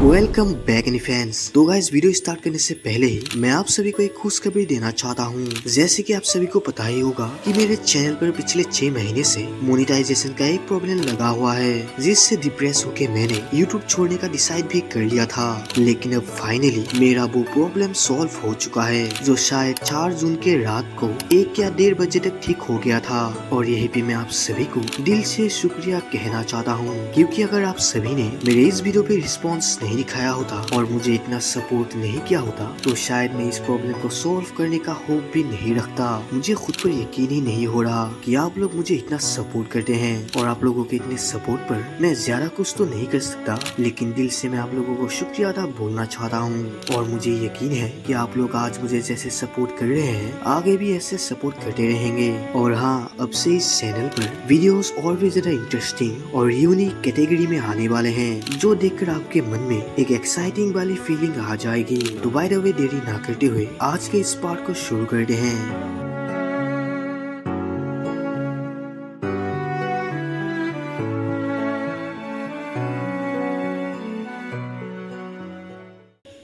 Welcome back any fans. तो guys video start करने से पहले ही मैं आप सभी को एक खुशखबरी देना चाहता हूँ। जैसे कि आप सभी को पता ही होगा कि मेरे चैनल पर पिछले 6 महीने से मोनेटाइजेशन का एक प्रॉब्लम लगा हुआ है, जिससे डिप्रेस होकर मैंने यूट्यूब छोड़ने का डिसाइड भी कर लिया था। लेकिन अब फाइनली मेरा वो प्रॉब्लम सॉल्व हो चुका है, जो शायद 4 जून के रात को 1 या 1:30 बजे तक ठीक हो गया था। और यही पे मैं आप सभी को दिल से शुक्रिया कहना चाहता हूँ, क्योंकि अगर आप सभी ने मेरे इस वीडियो पे रिस्पॉन्स नहीं दिखाया होता और मुझे इतना सपोर्ट नहीं किया होता तो शायद मैं इस प्रॉब्लम को सॉल्व करने का होप भी नहीं रखता। मुझे खुद पर यकीन ही नहीं हो रहा कि आप लोग मुझे इतना सपोर्ट करते हैं, और आप लोगों के इतने सपोर्ट पर मैं ज्यादा कुछ तो नहीं कर सकता, लेकिन दिल से मैं आप लोगों को शुक्रिया अदा बोलना चाहता हूँ। और मुझे यकीन है कि आप लोग आज मुझे जैसे सपोर्ट कर रहे हैं आगे भी ऐसे सपोर्ट करते रहेंगे। और हाँ, अब से इस चैनल पर वीडियोस और भी ज्यादा इंटरेस्टिंग और यूनिक कैटेगरी में आने वाले हैं, जो देखकर आपके मन में एक एक्साइटिंग वाली फीलिंग आ जाएगी। तो बाय द वे देरी ना करते हुए आज के इस पार्ट को शुरू करते हैं।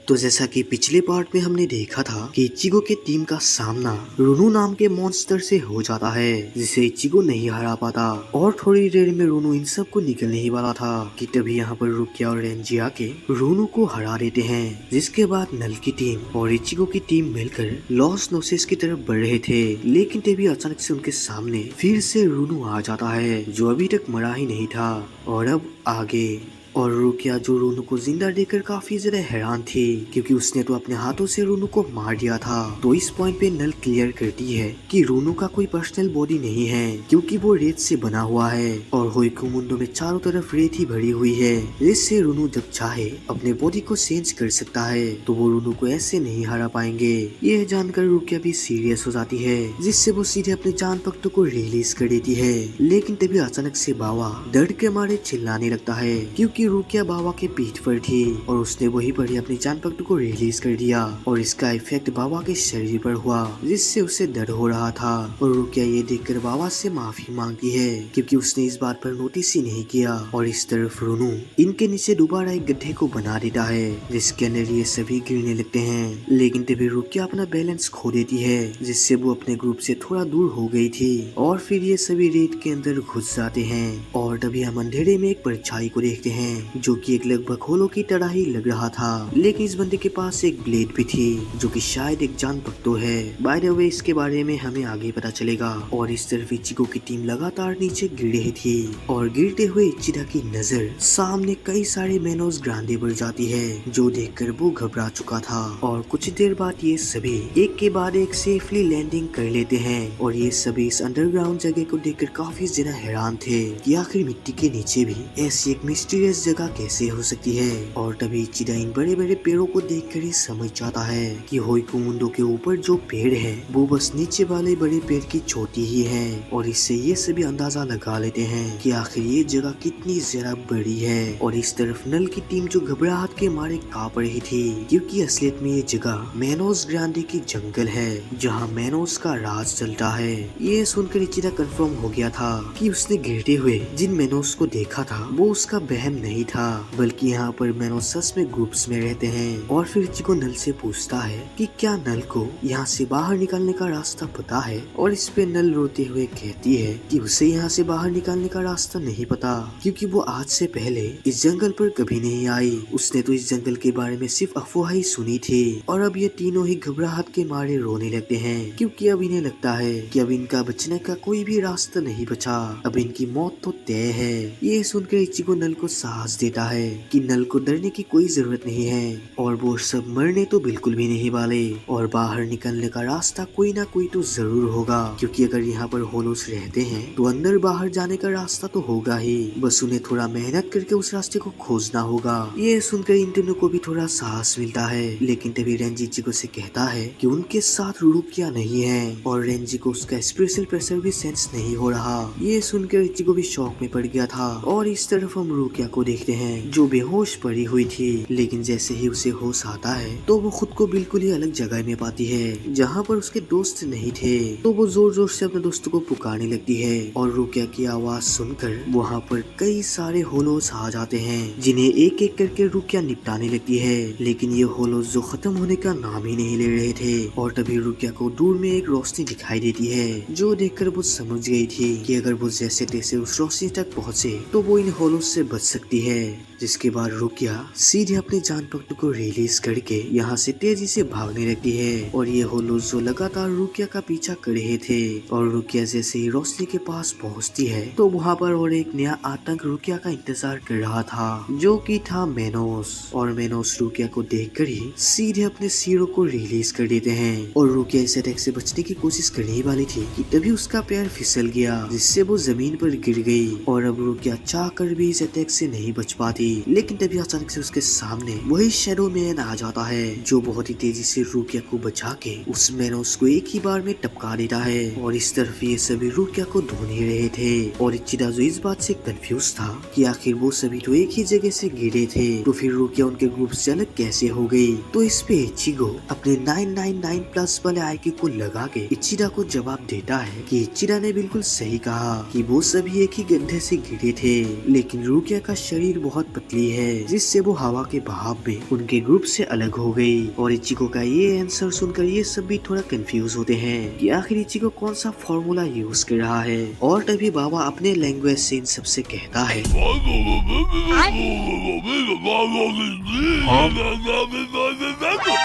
तो जैसा कि पिछले पार्ट में हमने देखा था कि इचिगो के टीम का सामना रुनु नाम के मॉन्स्टर से हो जाता है, जिसे इचिगो नहीं हरा पाता। और थोड़ी देर में रुनु इन सब को निकलने ही वाला था कि तभी यहाँ पर रुकिया और रेंजी आके रुनु को हरा देते हैं। जिसके बाद नल की टीम और इचिगो की टीम मिलकर लॉस नोसिस की तरफ बढ़ रहे थे, लेकिन तभी अचानक से उनके सामने फिर से रुनु आ जाता है, जो अभी तक मरा ही नहीं था। और अब आगे और रुकिया जो रुनु को जिंदा देखकर काफी ज्यादा हैरान थी, क्योंकि उसने तो अपने हाथों से रुनु को मार दिया था। तो इस पॉइंट पे नल क्लियर करती है कि रुनु का कोई पर्सनल बॉडी नहीं है, क्योंकि वो रेत से बना हुआ है और होइकुमुंडो में चारों तरफ रेत ही भरी हुई है, जिससे रुनु जब चाहे अपने बॉडी को चेंज कर सकता है। तो वो रुनु को ऐसे नहीं हरा पाएंगे। यह जानकर रुकिया भी सीरियस हो जाती है, जिससे वो सीधे अपने जान पख्तों को रिलीज कर देती है। लेकिन तभी अचानक से बावा दर्द के मारे चिल्लाने लगता है, क्योंकि रुकिया बावा के पीठ पर थी और उसने वही पर ही अपनी जान पख्तों को रिलीज कर दिया, और इसका इफेक्ट बावा के शरीर पर हुआ, जिससे उसे दर्द हो रहा था। और रुकिया ये देखकर बावा से माफी मांगती है, क्योंकि उसने इस बात पर नोटिस ही नहीं किया। और इस तरफ रुनु इनके नीचे दोबारा एक गड्ढे को बना देता है, जिसके अंदर ये सभी गिरने लगते हैं। लेकिन तभी रुकिया अपना बैलेंस खो देती है, जिससे वो अपने ग्रुप से थोड़ा दूर हो गई थी। और फिर ये सभी रेत के अंदर घुस जाते हैं। और तभी हम अंधेरे में एक परछाई को देखते हैं, जो कि एक लगभग होलो की तरह ही लग रहा था। लेकिन इस बंदे के पास एक ब्लेड भी थी, जो कि शायद एक जान पख्तो है। बाय द वे इसके बारे में हमें आगे पता चलेगा। और इस तरफ इचिगो की टीम लगातार नीचे गिर रही थी, और गिरते हुए इचिदा की नजर सामने कई सारे मेनोस ग्रांडे बढ़ जाती है, जो देखकर वो घबरा चुका था। और कुछ देर बाद ये सभी एक के बाद एक सेफली लैंडिंग कर लेते हैं। और ये सभी इस अंडरग्राउंड जगह को देखकर काफी ज्यादा हैरान थे कि आखिर मिट्टी के नीचे भी ऐसी एक मिस्टीरियस जगह कैसे हो सकती है। और तभी इचिदा इन बड़े बड़े पेड़ों को देखकर ही समझ जाता है कि होइकुमुंडो के ऊपर जो पेड़ है वो बस नीचे वाले बड़े पेड़ की चोटी ही है। और इससे ये सभी अंदाजा लगा लेते हैं कि आखिर ये जगह कितनी ज्यादा बड़ी है। और इस तरफ नल की टीम जो घबराहट के मारे कांप रही थी, क्योंकि असलियत में ये जगह मेनोस ग्रांडे की जंगल है, जहाँ मेनोस का राज चलता है। ये सुनकर इचिदा कंफर्म हो गया था कि उसने गिरते हुए जिन मेनोस को देखा था वो उसका वहम नहीं था, बल्कि यहाँ पर मेनोस सच में ग्रुप्स में रहते हैं। और फिर इचिगो नल से पूछता है कि क्या नल को यहाँ से बाहर निकलने का रास्ता पता है। और इस पे नल रोते हुए कहती है कि उसे यहाँ से बाहर निकलने का रास्ता नहीं पता, क्योंकि वो आज से पहले इस जंगल पर कभी नहीं आई। उसने तो इस जंगल के बारे में सिर्फ अफवाह ही सुनी थी। और अब ये तीनों ही घबराहट के मारे रोने लगते हैं, क्योंकि अब इन्हें लगता है कि अब इनका बचने का कोई भी रास्ता नहीं बचा, अब इनकी मौत तो तय है। ये सुनकर इचिगो नल को साहस देता है कि नल को डरने की कोई जरूरत नहीं है, और वो सब मरने तो बिल्कुल भी नहीं वाले। और बाहर निकलने का रास्ता कोई ना कोई तो जरूर होगा, क्योंकि अगर यहाँ पर होलोस रहते हैं तो अंदर बाहर जाने का रास्ता तो होगा ही, बस उन्हें थोड़ा मेहनत करके उस रास्ते को खोजना होगा। ये सुनकर इन दोनों को भी थोड़ा साहस मिलता है। लेकिन तभी रेंजी इचिगो से कहता है कि उनके साथ रुकिया नहीं है, और रेंजी को उसका स्पेशल प्रेशर भी सेंस नहीं हो रहा। ये सुनकर इचिगो भी शॉक में पड़ गया था। और इस तरफ हम रुकिया को को देखते हैं जो बेहोश पड़ी हुई थी, लेकिन जैसे ही उसे होश आता है तो वो खुद को बिल्कुल ही अलग जगह में पाती है जहाँ पर उसके दोस्त नहीं थे। तो वो जोर जोर से अपने दोस्तों को पुकारने लगती है और रुकिया की आवाज सुनकर वहाँ पर कई सारे होलोस आ जाते हैं जिन्हें एक एक करके रुकिया निपटाने लगती है। लेकिन ये होलोस जो खत्म होने का नाम ही नहीं ले रहे थे और तभी रुकिया को दूर में एक रोशनी दिखाई देती है जो देखकर वो समझ गई थी कि अगर वो जैसे तैसे उस रोशनी तक पहुँचे तो वो इन होलोस से बच सकती है। जिसके बाद रुकिया सीधे अपने जान पट्टू को रिलीज करके यहाँ से तेजी से भागने लगती है और ये होलोस जो लगातार रुकिया का पीछा कर रहे थे और रुकिया जैसे ही रोशनी के पास पहुँचती है तो वहाँ पर और एक नया आतंक रुकिया का इंतजार कर रहा था जो कि था मेनोस। और मेनोस रुकिया को देखकर ही सीधे अपने सिरों को रिलीज कर देते हैं और रुकिया इस अटैक से बचने की कोशिश करने वाली थी कि तभी उसका पैर फिसल गया जिससे वो जमीन पर गिर गई और अब रुकिया चाह कर भी इस अटैक से नहीं बच पाती। लेकिन तभी अचानक से उसके सामने वही शैडो मैन आ जाता है जो बहुत ही तेजी से रुकिया को बचा के उस मेनोस को एक ही बार में टपका देता है। और इस तरफ ये सभी रुकिया को ढूंढ ही रहे थे और इचिदा जो इस बात से कंफ्यूज था कि आखिर वो सभी तो एक ही जगह से गिरे थे तो फिर रुकिया उनके ग्रुप से अलग कैसे हो गई। तो इस पे इचिगो अपने 999+ वाले आईक्यू को लगा के इचिदा को जवाब देता है कि इचिदा ने बिल्कुल सही कहा कि वो सभी एक ही गड्ढे से गिरे थे, लेकिन रुकिया का शरीर बहुत पतली है जिससे वो हवा के बहाव में उनके ग्रुप से अलग हो गई। और इचिगो का ये आंसर सुनकर ये सब भी थोड़ा कंफ्यूज होते हैं कि आखिर इचिगो कौन सा फॉर्मूला यूज कर रहा है। और तभी बाबा अपने लैंग्वेज से इन सबसे कहता है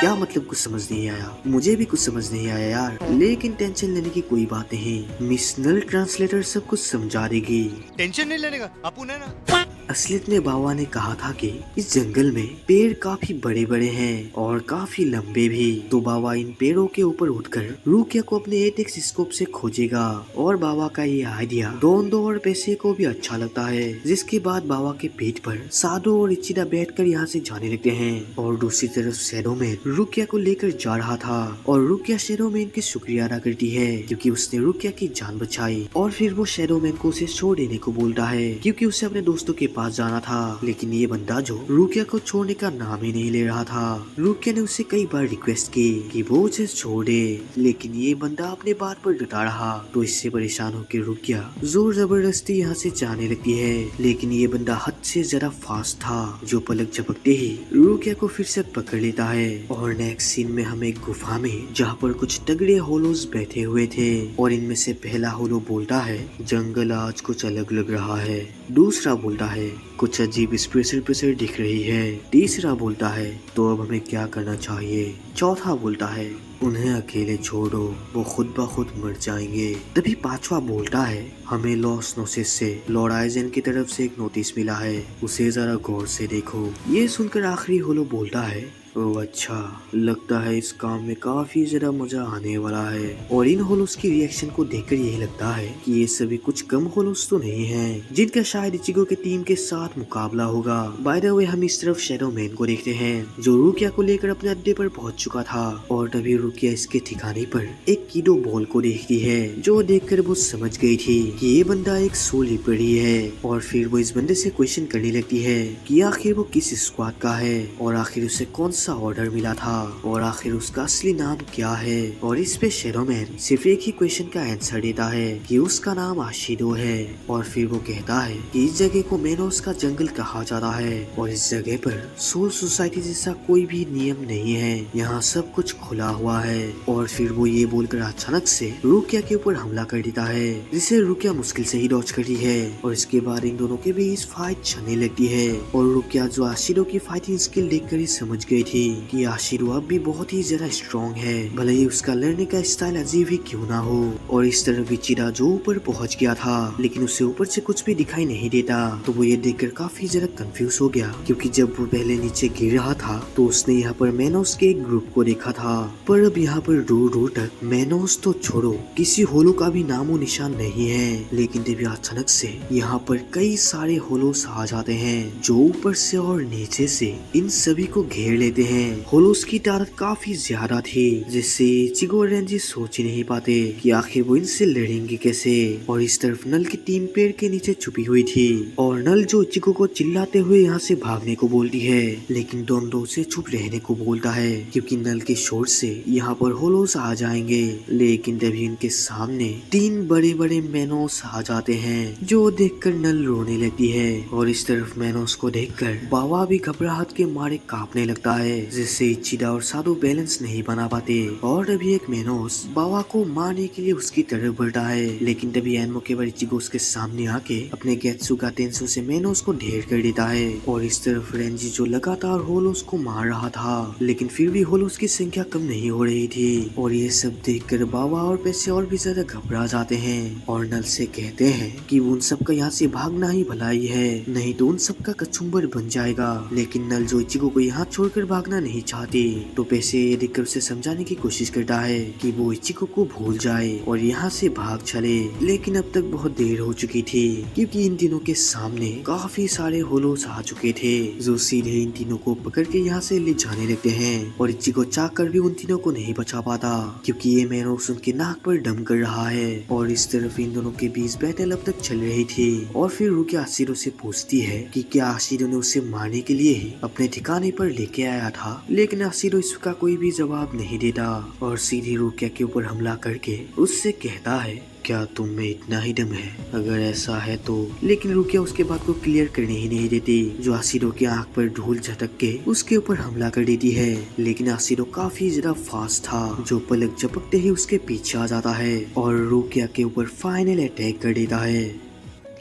क्या मतलब कुछ समझ नहीं आया, मुझे भी कुछ समझ नहीं आया यार, लेकिन टेंशन लेने की कोई बात नहीं, मिस नल ट्रांसलेटर सब कुछ समझा देगी। टेंशन नहीं लेने का अपुन है ना। असलियत में बाबा ने कहा था कि इस जंगल में पेड़ काफी बड़े बड़े हैं और काफी लंबे भी, तो बाबा इन पेड़ों के ऊपर उठकर रुकिया को अपने एटेक्स स्कोप से खोजेगा। और बाबा का ये आइडिया दोंदो और पैसे को भी अच्छा लगता है। जिसके बाद बाबा के पीठ पर साडो और इचिदा बैठकर यहाँ से जाने लगते हैं और दूसरी तरफ शैडो मैन रुकिया को लेकर जा रहा था और रुकिया शैडो मैन की शुक्रिया अदा करती है क्योंकि उसने रुकिया की जान बचाई। और फिर वो शैडो मैन को उसे छोड़ देने को बोलता है क्योंकि उसे अपने दोस्तों के पास जाना था। लेकिन ये बंदा जो रुकिया को छोड़ने का नाम ही नहीं ले रहा था। रुकिया ने उसे कई बार रिक्वेस्ट की कि वो उसे छोड़ दे, लेकिन ये बंदा अपने बात पर डटा रहा। तो इससे परेशान होकर रुकिया जोर जबरदस्ती यहाँ से जाने लगती है, लेकिन ये बंदा हद से ज्यादा फास्ट था जो पलक झपकते ही रुकिया को फिर से पकड़ लेता है। और नेक्स्ट सीन में हम एक गुफा में जहाँ पर कुछ तगड़े होलोस बैठे हुए थे और इनमें से पहला होलो बोलता है जंगल आज कुछ अलग लग रहा है। दूसरा बोलता है कुछ अजीब प्रेशर दिख रही है। तीसरा बोलता है तो अब हमें क्या करना चाहिए। चौथा बोलता है उन्हें अकेले छोड़ो, वो खुद ब खुद मर जाएंगे। तभी पांचवा बोलता है हमें लॉस नोसिस से लॉर्ड आइजन की तरफ से एक नोटिस मिला है, उसे जरा गौर से देखो। ये सुनकर आखिरी होलो बोलता है ओह अच्छा, लगता है इस काम में काफी ज्यादा मजा आने वाला है। और इन होलोस की रिएक्शन को देखकर यही लगता है कि ये सभी कुछ कम होलोस तो नहीं हैं जिनका शायद इचिगो के टीम के साथ मुकाबला होगा। बाय द वे हम इस तरफ शैडो मैन को देखते हैं जो रुकिया को लेकर अपने अड्डे पर पहुंच चुका था। और तभी रुकिया इसके ठिकाने पर एक कीडो बॉल को देखती है जो देखकर वो समझ गई थी कि ये बंदा एक सोल रीपर ही है। और फिर वो इस बंदे से क्वेश्चन करने लगती है कि आखिर वो किस स्क्वाड का है और आखिर उसे कौन सा ऑर्डर मिला था और आखिर उसका असली नाम क्या है। और इस पे शैडो मैन सिर्फ एक ही क्वेश्चन का आंसर देता है कि उसका नाम आशिदो है। और फिर वो कहता है कि इस जगह को मेनोस का जंगल कहा जाता है और इस जगह पर सोल सोसाइटी जैसा कोई भी नियम नहीं है, यहाँ सब कुछ खुला हुआ है। और फिर वो ये बोलकर अचानक से रुकिया के ऊपर हमला कर देता है जिसे रुकिया मुश्किल से ही डॉज करती है। और इसके बाद इन दोनों के बीच फाइट चलने लगती है और रुकिया जो आशिदो की फाइटिंग स्किल देखकर ही समझ गई थी कि आशिदो अब भी बहुत ही ज्यादा स्ट्रॉन्ग है, भले ही उसका लड़ने का स्टाइल अजीब ही क्यों ना हो। और इस तरह इचिदा जो ऊपर पहुंच गया था लेकिन उसे ऊपर से कुछ भी दिखाई नहीं देता, तो वो ये देखकर काफी ज्यादा कंफ्यूज हो गया क्योंकि जब वो पहले नीचे गिर रहा था तो उसने यहाँ पर मेनोस के एक ग्रुप को देखा था, पर अब यहाँ पर दूर दूर तक मेनोस तो छोड़ो किसी होलो का भी नामो निशान नहीं है। लेकिन तभी अचानक से यहाँ पर कई सारे होलोस आ जाते हैं जो ऊपर से और नीचे से इन सभी को घेर लेते हैं। होलोस की तादाद काफी ज्यादा थी जिससे इचिगो और रेंजी सोच ही नहीं पाते कि आखिर वो इनसे लड़ेंगे कैसे। और इस तरफ नल की टीम पेड़ के नीचे छुपी हुई थी और नल जो इचिगो को चिल्लाते हुए यहाँ से भागने को बोलती है, लेकिन डोंडो से चुप रहने को बोलता है क्योंकि नल के शोर से यहाँ पर होलोस आ जाएंगे। लेकिन तभी उनके सामने 3 बड़े बड़े मेनोस आ जाते हैं जो देखकर नल रोने लगती है। और इस तरफ मेनोस को देखकर बावा भी घबराहट के मारे कांपने लगता है जिससे इचिडा और सादो बैलेंस नहीं बना पाते। और तभी एक मेनोस बावा को मारने के लिए उसकी तरफ बढ़ता है, लेकिन तभी एनमो के बार इचिगो उसके सामने आके अपने गेत्सुगा टेंसो से मेनोस को ढेर कर देता है। और इस तरफ रेंजी जो लगातार होलोस को मार रहा था लेकिन फिर भी होलोस की संख्या कम नहीं हो रही थी। और ये सब देखकर बावा और पैसे और भी ज्यादा घबरा जाते हैं और नल से कहते हैं कि उन सबका यहाँ से भागना ही भलाई है, नहीं तो उन सबका कचुम्बर बन जाएगा। लेकिन नल जो इचिगो को यहाँ छोड़कर भागना नहीं चाहती तो पैसे ये देखकर उसे समझाने की कोशिश करता है कि वो इचिगो को भूल जाए और यहाँ से भाग चले। लेकिन अब तक बहुत देर हो चुकी थी क्योंकि इन तीनों के सामने काफी सारे होलोस आ चुके थे जो सीधे इन तीनों को पकड़ के यहाँ से ले जाने लगते हैं। और इचिगो चाह कर भी उन तीनों को नहीं बचा पाता क्योंकि ये मेनोस उनके नाक पर दम कर रहा है। और इस तरफ इन दोनों के बीच बैटल अब तक चल रही थी और फिर रुकिया आशिरो से पूछती है कि क्या आशिरो ने उसे मारने के लिए ही अपने ठिकाने पर लेके आया था। लेकिन आशिरो इसका कोई भी जवाब नहीं देता और सीधे रुकिया के ऊपर हमला करके उससे कहता है, क्या तुम में इतना ही दम है? अगर ऐसा है तो। लेकिन रुकिया उसके बात को क्लियर करने ही नहीं देती जो आशिरो की आंख पर धूल झटक के उसके ऊपर हमला कर देती है। लेकिन आशिरो काफी ज्यादा फास्ट था जो पलक झपकते ही उसके पीछे आ जाता है और रुकिया के ऊपर फाइनल अटैक कर देता है।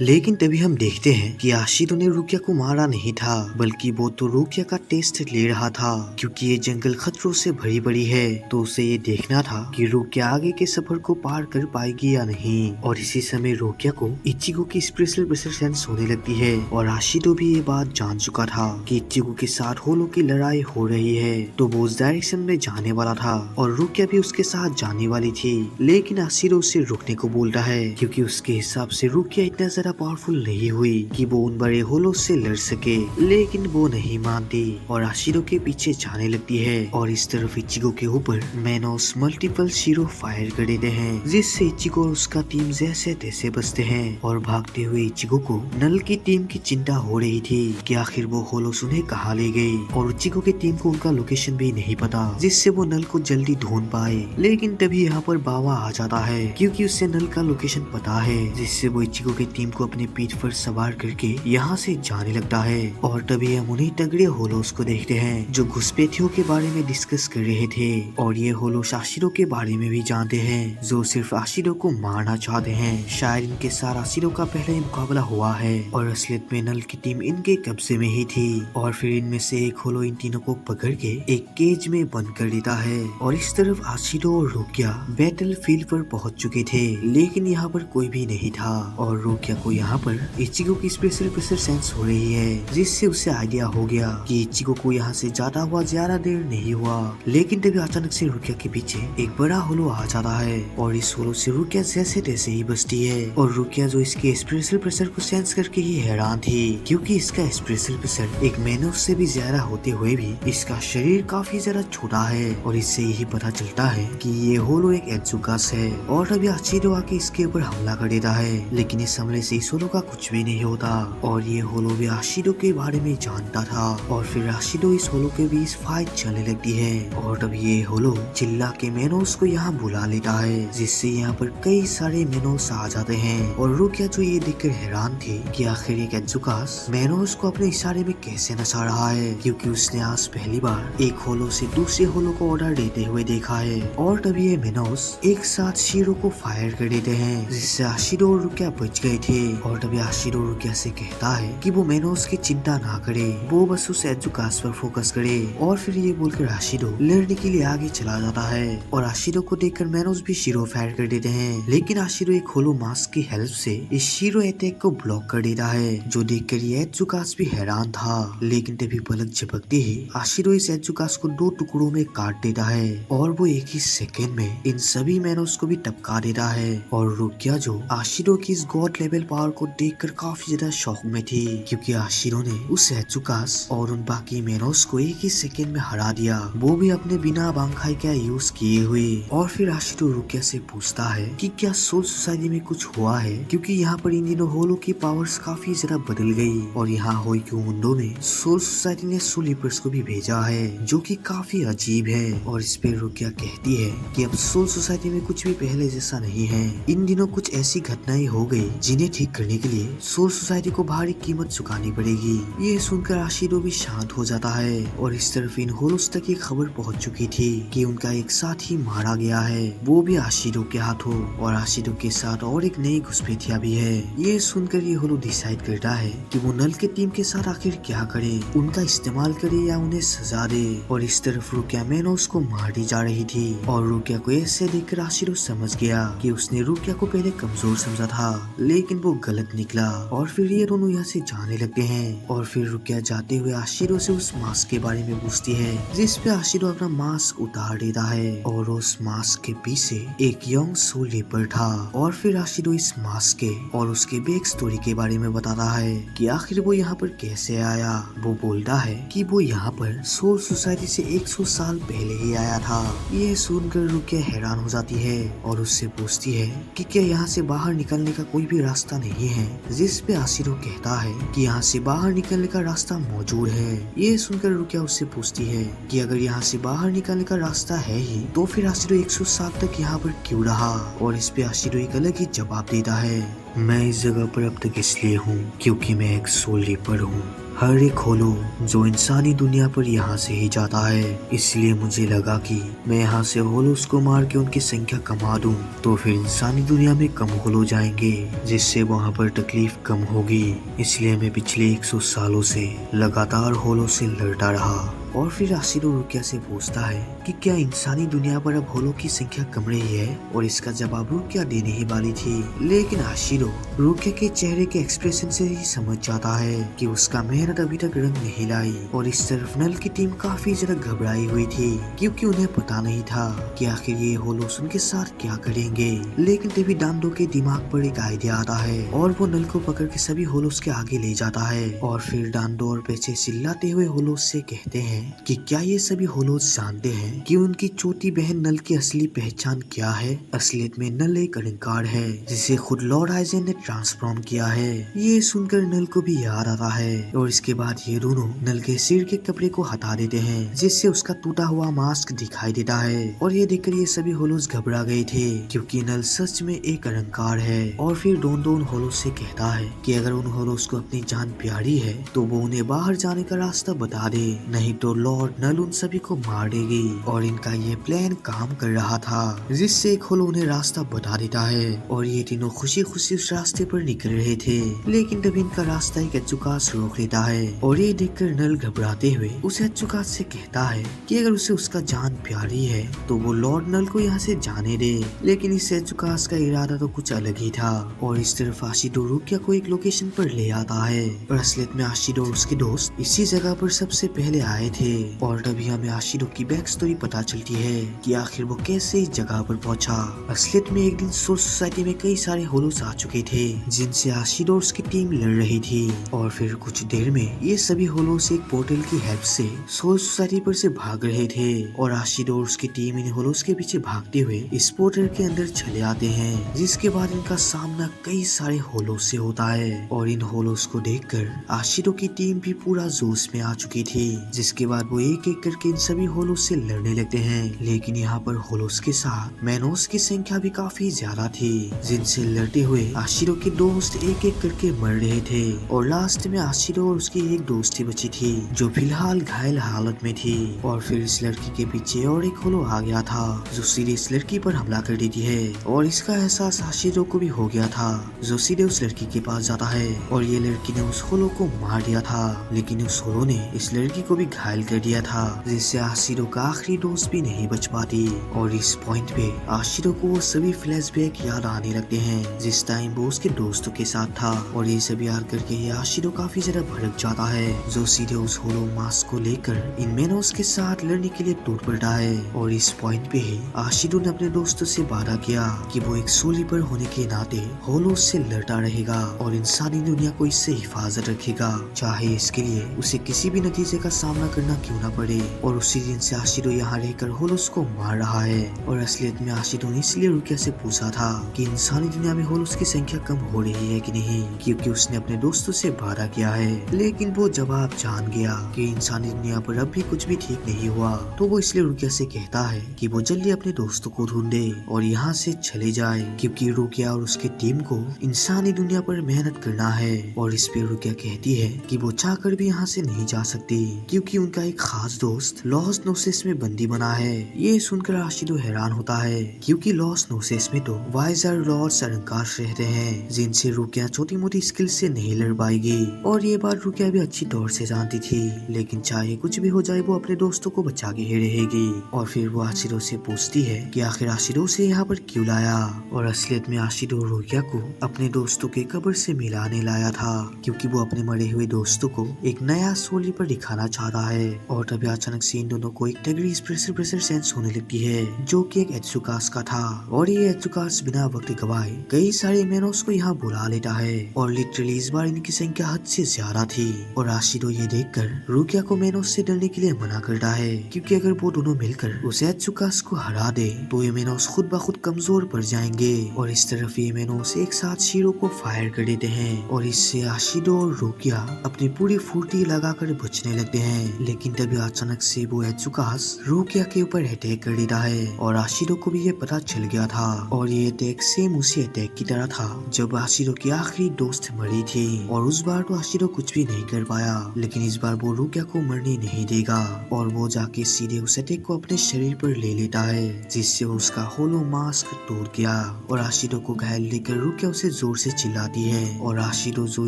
लेकिन तभी हम देखते हैं कि आशिरो ने रुकिया को मारा नहीं था बल्कि वो तो रुकिया का टेस्ट ले रहा था क्योंकि ये जंगल खतरों से भरी पड़ी है तो उसे ये देखना था कि रुकिया आगे के सफर को पार कर पाएगी या नहीं। और इसी समय रुकिया को इचिगो की स्पेशल प्रेशर सेंस होने लगती है और आशिरो भी ये बात जान चुका था कि इचिगो के साथ होलो की लड़ाई हो रही है तो वो उस डायरेक्शन में जाने वाला था और रुकिया भी उसके साथ जाने वाली थी। लेकिन आशिरो उसे रुकने को बोलता है क्योंकि उसके हिसाब से रुकिया इतना पावरफुल नहीं हुई कि वो उन बड़े होलो से लड़ सके। लेकिन वो नहीं मानती और आशिरो के पीछे जाने लगती है। और इस तरफ इचिगो के ऊपर मेनोस मल्टीपल शीरो फायर कर देते हैं जिससे इचिगो और उसका टीम जैसे तैसे बचते हैं। और भागते हुए इचिगो को नल की टीम की चिंता हो रही थी कि आखिर वो होलोस उन्हें कहाँ ले गई और इचिगो की टीम को उनका लोकेशन भी नहीं पता जिससे वो नल को जल्दी ढूंढ पाए। लेकिन तभी यहाँ पर बावा आ जाता है क्योंकि उसे नल का लोकेशन पता है जिससे वो इचिगो की टीम को अपने पीठ पर सवार करके यहाँ से जाने लगता है। और तभी हम उन्हीं तगड़े होलोस को देखते हैं जो घुसपैठियों के बारे में डिस्कस कर रहे थे और ये होलोस आशिरो के बारे में भी जानते हैं जो सिर्फ आशिरो को मारना चाहते हैं। शायद इनके साथ आशिरो का पहले ही मुकाबला हुआ है और असलियत में नल की टीम इनके कब्जे में ही थी। और फिर इनमें से एक होलो इन तीनों को पकड़ के एक केज में बंद कर देता है। और इस तरफ आशिरो और रुकिया बैटल फील्ड पर पहुंच चुके थे लेकिन यहाँ पर कोई भी नहीं था और रुकिया को यहाँ पर इचिगो की स्पेशल प्रेशर सेंस हो रही है जिससे उसे आइडिया हो गया कि इचिगो को यहाँ से ज्यादा देर नहीं हुआ। लेकिन तभी अचानक से रुकिया के पीछे एक बड़ा होलो आ जाता है और इस होलो से रुकिया जैसे तैसे ही बचती है। और रुकिया जो इसके स्पेशल प्रेशर को सेंस करके ही हैरान थी क्योंकि इसका स्पेशल प्रेशर एक मेनोस से भी ज्यादा होते हुए भी इसका शरीर काफी ज्यादा छोटा है। और इससे यही पता चलता है कि ये होलो एक एत्सुकास है। और तभी आशिरो आके इसके ऊपर हमला कर देता है लेकिन इस हमले से इस होलो का कुछ भी नहीं होता और ये होलो भी आशिरो के बारे में जानता था। और फिर आशिरो इस होलो के बीच फाइट चलने लगती है और तब ये होलो चिल्ला के मेनोस को यहाँ बुला लेता है जिससे यहाँ पर कई सारे मेनोस आ जाते हैं। और रुकिया जो ये देखकर हैरान थे कि आखिर एक एत्सुकास मेनोस को अपने इशारे में कैसे नचा रहा है क्योंकि उसने आज पहली बार एक होलो से दूसरे होलो को ऑर्डर देते हुए देखा है। और तभी ये मेनोस एक साथ शीरो को फायर कर देते हैं जिससे आशिरो और रुकिया बच गए थे। थे। और तभी आशिरो रुकिया से कहता है कि वो मेनोस की चिंता ना करे, वो बस उस एजुकास पर फोकस करे। और फिर ये बोलकर आशिरो लड़ने के लिए आगे चला जाता है और आशिरो को देखकर मेनोस भी शीरो फायर कर देते हैं। लेकिन आशिरो एक होलो मास्क की हेल्प से इस शीरो अटैक को ब्लॉक कर देता है, जो देखकर ये एजुकास भी हैरान था। लेकिन तभी पलक झपकते ही आशिरो इस एजुकास को 2 टुकड़ों में काट देता है और वो एक ही सेकेंड में इन सभी मेनोस को भी टपका देता है। और रुकिया जो आशिरो की इस गॉड लेवल पावर को देखकर काफी ज्यादा शॉक में थी, क्योंकि आशिरो ने उस एजुकास और उन बाकी मेनोस को एक ही सेकेंड में हरा दिया, वो भी अपने बिना बांखाई का यूज किए हुए। और फिर आशिरो रुकिया से पूछता है कि क्या सोल सोसाइटी में कुछ हुआ है, क्योंकि यहाँ पर इन दिनों होलो की पावर्स काफी ज्यादा बदल गई और यहाँ होइक्यू मुंडो में सोल सोसाइटी ने सोल रीपर्स को भी भेजा है, जो कि काफी अजीब है। और इस पे रुकिया कहती है कि अब सोल सोसाइटी में कुछ भी पहले जैसा नहीं है, इन दिनों कुछ ऐसी घटनाएं हो गई जिन्हें ठीक करने के लिए सोल सोसाइटी को भारी कीमत चुकानी पड़ेगी। ये सुनकर आशिरो भी शांत हो जाता है और इस तरफ इन होलोस तक ये खबर पहुंच चुकी थी कि उनका एक साथी मारा गया है, वो भी आशिरो के हाथों। और आशिरो के साथ और एक नई घुसपैठिया भी है। ये सुनकर ये होलो डिसाइड करता है कि वो नल के टीम के साथ आखिर क्या करे, उनका इस्तेमाल करे या उन्हें सजा दे। और इस तरफ रुकिया मेनोस को मारती जा रही थी और रुकिया को ऐसे देखकर आशिरो समझ गया कि उसने रुकिया को पहले कमजोर समझा था, लेकिन वो गलत निकला। और फिर ये दोनों यहाँ से जाने लगते हैं और फिर रुकिया जाते हुए आशिरो से उस मास्क के बारे में पूछती है, जिस पे आशिरो अपना मास्क उतार देता है और उस मास्क के पीछे एक यंग सोल रीपर था। और फिर आशिरो इस मास्क के और उसके बैक स्टोरी के बारे में बताता है कि आखिर वो यहाँ पर कैसे आया। वो बोलता है कि वो यहाँ पर सोल सोसाइटी से 100 साल पहले ही आया था। ये सुनकर रुकिया हैरान हो जाती है और उससे पूछती है कि क्या यहाँ से बाहर निकलने का कोई भी रास्ता नहीं है, जिस पे आशिरो कहता है कि यहाँ से बाहर निकलने का रास्ता मौजूद है। ये सुनकर रुकिया उससे पूछती है कि अगर यहाँ से बाहर निकलने का रास्ता है ही तो फिर आशिरो 100 साल तक यहाँ पर क्यों रहा। और इस पे आशिरो एक अलग ही जवाब देता है, मैं इस जगह पर अब तक इसलिए हूँ क्योंकि मैं एक सोल रीपर हूँ। हर एक होलो जो इंसानी दुनिया पर यहाँ से ही जाता है, इसलिए मुझे लगा कि मैं यहाँ से होलोस को मार के उनकी संख्या कमा दूं, तो फिर इंसानी दुनिया में कम होलो जाएंगे, जिससे वहाँ पर तकलीफ कम होगी। इसलिए मैं पिछले 100 सालों से लगातार होलो से लड़ता रहा। और फिर आशिरो रुकिया से पूछता है कि क्या इंसानी दुनिया पर अब होलो की संख्या कम रही है, और इसका जवाब रुकिया देने ही वाली थी, लेकिन आशिरो रुकिया के चेहरे के एक्सप्रेशन से ही समझ जाता है कि उसका मेहनत अभी तक रंग नहीं लाई। और इस तरफ नल की टीम काफी ज्यादा घबराई हुई थी, क्योंकि उन्हें पता नहीं था कि आखिर ये होलोस उनके साथ क्या करेंगे। लेकिन तभी डांडो के दिमाग पर एक आइडिया आता है और वो नल को पकड़ के सभी होलोस के आगे ले जाता है। और फिर डांडो और पेचे चिल्लाते हुए होलोस से कहते हैं कि क्या ये सभी होलोस जानते हैं कि उनकी छोटी बहन नल की असली पहचान क्या है। असलियत में नल एक अलंकार है जिसे खुद लॉर्ड आइजन ने ट्रांसफॉर्म किया है। ये सुनकर नल को भी याद आता है और इसके बाद ये दोनों नल के सिर के कपड़े को हटा देते हैं, जिससे उसका टूटा हुआ मास्क दिखाई देता है। और ये देखकर ये सभी होलोस घबरा गए थे, क्योंकि नल सच में एक अलंकार है। और फिर डोंडो उन होलोस से कहता है कि अगर उन होलोस को अपनी जान प्यारी है तो वो उन्हें बाहर जाने का रास्ता बता दे, नहीं तो लॉर्ड नल उन सभी को मार देगी। और इनका ये प्लान काम कर रहा था, जिससे एक होलो उन्हें रास्ता बता देता है और ये तीनों खुशी खुशी उस रास्ते पर निकल रहे थे। लेकिन तभी इनका रास्ता एक एजुकास रोक लेता है और ये देखकर नल घबराते हुए उस एजुकास से कहता है कि अगर उसे उसका जान प्यारी है तो वो लॉर्ड नल को यहाँ से जाने दे। लेकिन इस एजुकास का इरादा तो कुछ अलग ही था। और इस तरफ आशिरो रुकिया को एक लोकेशन पर ले आता है, और असलियत में आशिरो और उसके दोस्त इसी जगह पर सबसे पहले आए थे। और तभी हमें आशिरो की बैक स्टोरी पता चलती है कि आखिर वो कैसे इस जगह पर पहुंचा। असलियत में एक दिन सोल सोसाइटी में कई सारे होलोस आ चुके थे, जिनसे आशिरो और उसकी टीम लड़ रही थी। और फिर कुछ देर में ये सभी होलोस एक पोर्टल की हेल्प से सोल सोसाइटी पर से भाग रहे थे, और आशिरो और उसकी टीम इन होलोस के पीछे भागते हुए इस पोर्टल के अंदर चले आते हैं, जिसके बाद इनका सामना कई सारे होलोस से होता है। और इन होलोस को देखकर आशिरो की टीम भी पूरा जोश में आ चुकी थी, जिसके बाद वो एक एक करके इन सभी होलोस से लड़ने लगते हैं। लेकिन यहाँ पर होलोस के साथ मैनोस की संख्या भी काफी ज्यादा थी, जिनसे लड़ते हुए आशिरो के दोस्त एक एक करके मर रहे थे। और लास्ट में आशिरो और उसकी एक दोस्ती बची थी जो फिलहाल घायल हालत में थी। और फिर इस लड़की के पीछे और एक होलो आ गया था जो सीधे इस लड़की पर हमला कर देती है। और इसका एहसास आशिरो को भी हो गया था, जो सीधे उस लड़की के पास जाता है। और ये लड़की ने उस होलो को मार दिया था, लेकिन उस होलो ने इस लड़की को भी घायल कर दिया था, जिससे आशिरो का आखिरी दोस्त भी नहीं बच पाती। और इस पॉइंट पे आशिरो को वो सभी फ्लैशबैक याद आने लगते हैं जिस टाइम वो उसके दोस्तों के साथ था। और ये सब याद करके ये आशिरो काफी ज्यादा भड़क जाता है, जो सीधे उस होलो मास्क को लेकर इन मेनोस के साथ लड़ने के लिए टूट पड़ता है। और इस पॉइंट पे ही आशिरो ने अपने दोस्तों से वादा किया कि वो एक सोल्जर होने के नाते होलोस से लड़ता रहेगा और इंसानी दुनिया को इससे हिफाजत रखेगा, चाहे इसके लिए उसे किसी भी नतीजे का सामना करना क्यों ना पड़े। और उसी दिन से आशिरो यहाँ रहकर होलोस को मार रहा है। और असलियत में आशिरो ने इसलिए रुकिया से पूछा था कि इंसानी दुनिया में होलोस की संख्या कम हो रही है कि नहीं, क्योंकि उसने अपने दोस्तों से वादा किया है। लेकिन वो जवाब जान गया कि इंसानी दुनिया पर अब भी कुछ भी ठीक नहीं हुआ। तो वो इसलिए रुकिया से कहता है कि वो जल्दी अपने दोस्तों को ढूंढे और यहाँ से चले जाए, क्योंकि रुकिया और उसकी टीम को इंसानी दुनिया पर मेहनत करना है। और इस पे रुकिया कहती है कि वो चाहकर भी यहाँ से नहीं जा सकती, क्योंकि उनका एक खास दोस्त लॉस नोसिस में बंदी बना है। ये सुनकर आशिरो हैरान होता है, क्योंकि लॉस नोसिस में तो वाइजर लॉर्ड सरंकाश रहते हैं, जिनसे रुकिया छोटी मोटी स्किल से नहीं लड़ पाएगी। और ये बात रुकिया भी अच्छी तौर से जानती थी, लेकिन चाहे कुछ भी हो जाए वो अपने दोस्तों को बचा के ही रहेगी। और फिर वो आशिरो से पूछती है कि आखिर आशिरो से यहाँ पर क्यों लाया। और असलियत में आशिरो रुकिया को अपने दोस्तों के कब्र से मिलाने लाया था, क्योंकि वो अपने मरे हुए दोस्तों को एक नया सोली पर दिखाना चाहता है। और तभी अचानक से इन दोनों को एक टगरीज प्रेशर सेंस होने लगती है, जो कि एक एत्सुकास का था। और ये एत्सुकास बिना वक्त गवाए कई सारे मेनोस को यहाँ बुला लेता है। और लिटरली इस बार इनकी संख्या हद से ज्यादा थी। और आशिरो ये देखकर रुकिया को मेनोस से डरने के लिए मना करता है, क्योंकि अगर वो दोनों मिलकर उस एत्सुकास को हरा दे तो ये मेनोस खुद ब खुद कमजोर पड़ जाएंगे। और इस तरफ ये मेनोस एक साथ शीरो को फायर कर देते हैं, और इससे आशिरो और रुकिया अपनी पूरी फुर्ती लगाकर बचने लगते हैं। लेकिन तभी अचानक से वो एत्सुकास रुकिया के ऊपर अटैक कर देता है। और आशिरो को भी ये पता चल गया था, और ये अटैक सेम उसी अटैक की तरह था जब आशिरो की आखिरी दोस्त मरी थी। और उस बार तो आशिरो कुछ भी नहीं कर पाया, लेकिन इस बार वो रुकिया को मरने नहीं देगा। और वो जाके सीधे उस अटैक को अपने शरीर पर ले लेता है, जिससे उसका होलो मास्क टूट गया। और आशिरो को घायल लेकर रुकिया उसे जोर से चिल्लाती है, और आशिरो जो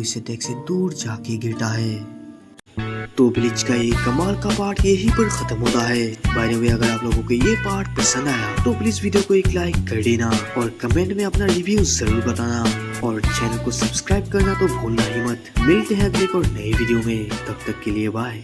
इस अटैक से दूर जाके गिरता है। तो ब्लीच का ये कमाल का पार्ट यहीं पर खत्म होता है। बाय द वे, अगर आप लोगों को ये पार्ट पसंद आया तो प्लीज वीडियो को एक लाइक कर देना और कमेंट में अपना रिव्यू जरूर बताना, और चैनल को सब्सक्राइब करना तो भूलना ही मत। मिलते हैं अगले एक और नए वीडियो में, तब तक के लिए बाय।